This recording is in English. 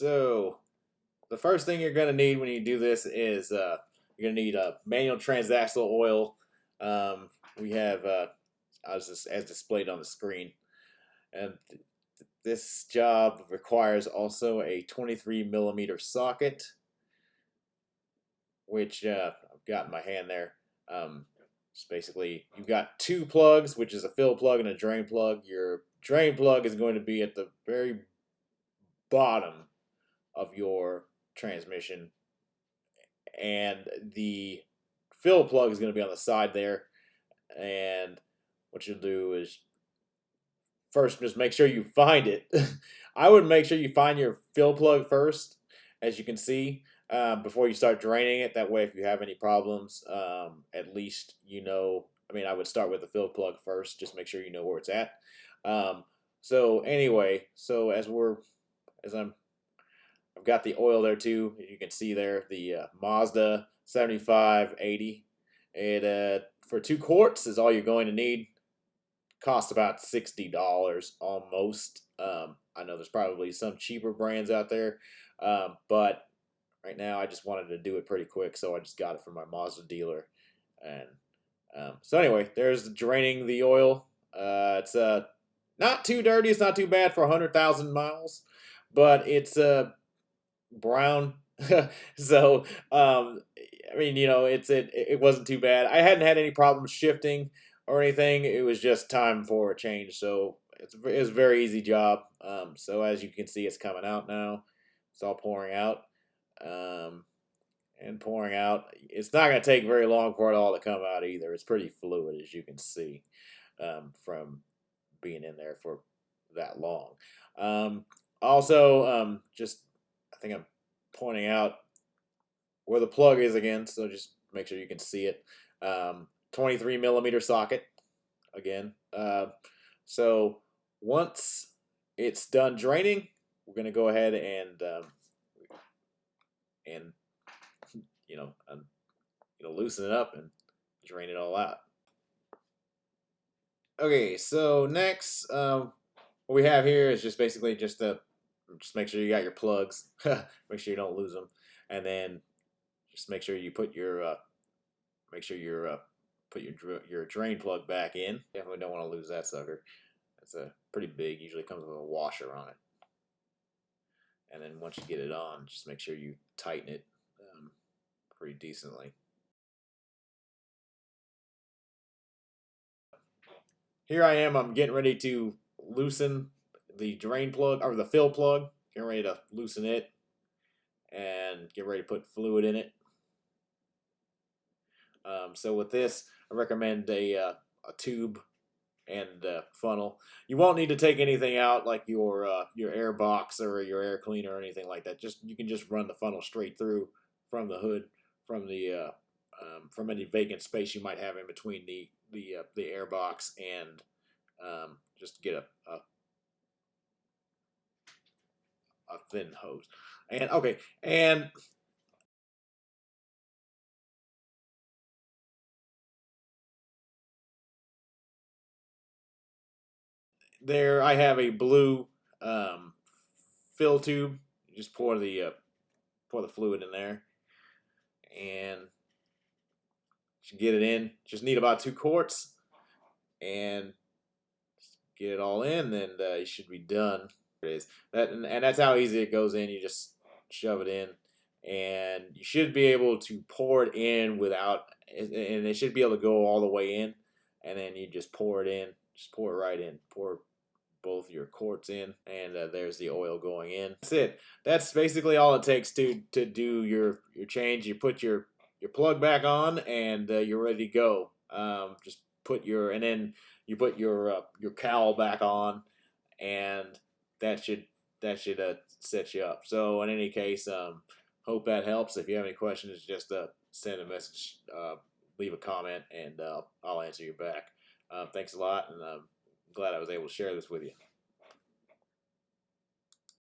So the first thing you're gonna need when you do this is you're gonna need a manual transaxle oil. We have as displayed on the screen, and this job requires also a 23 millimeter socket, which I've got in my hand there. It's basically you've got two plugs, which is a fill plug and a drain plug. Your drain plug is going to be at the very bottom of your transmission, and the fill plug is going to be on the side there. And what you'll do is first just make sure you find it. I would make sure you find your fill plug first, as you can see, before you start draining it. That way, if you have any problems, at least you know. I mean, I would start with the fill plug first. Just make sure you know where it's at. So anyway, so I've got the oil there too. You can see there the Mazda 7580. It for 2 quarts is all you're going to need. Costs about $60 almost. I know there's probably some cheaper brands out there, but right now I just wanted to do it pretty quick, so I just got it from my Mazda dealer. And so anyway, there's draining the oil. It's not too dirty. It's not too bad for 100,000 miles, but it's brown. So I mean, you know, it wasn't too bad. I hadn't had any problems shifting or anything. It was just time for a change. So it was a very easy job. So as you can see, it's coming out now. It's all pouring out. And pouring out. It's not going to take very long for it all to come out either. It's pretty fluid, as you can see, from being in there for that long. Also, just I think I'm pointing out where the plug is again, so just make sure you can see it. 23 millimeter socket again. So once it's done draining, we're going to go ahead and loosen it up and drain it all out. Okay, so next, what we have here is just basically just make sure you got your plugs. Make sure you don't lose them, and then just make sure you put your your drain plug back in. Definitely don't want to lose that sucker. It's a pretty big. Usually comes with a washer on it. And then once you get it on, just make sure you tighten it pretty decently. Here I am. I'm getting ready to loosen the drain plug or the fill plug. Getting ready to loosen it and get ready to put fluid in it. So with this, I recommend a tube and funnel. You won't need to take anything out like your air box or your air cleaner or anything like that. You can just run the funnel straight through from the hood, from any vacant space you might have in between the air box and just get a thin hose. And okay, and there I have a blue fill tube. You just pour the fluid in there, and you get it in. Just need about 2 quarts, and get it all in, and you should be done. It is and that's how easy it goes in. You just shove it in, and you should be able to pour it in without, and it should be able to go all the way in, and then you just pour it in. Just pour it right in. Pour both your quarts in, and there's the oil going in. That's it. That's basically all it takes to do your change. You put your plug back on, and you're ready to go. Just put and then you put your cowl back on, and that should set you up. So in any case, hope that helps. If you have any questions, just send a message, leave a comment, and I'll answer you back. Thanks a lot, and I'm glad I was able to share this with you.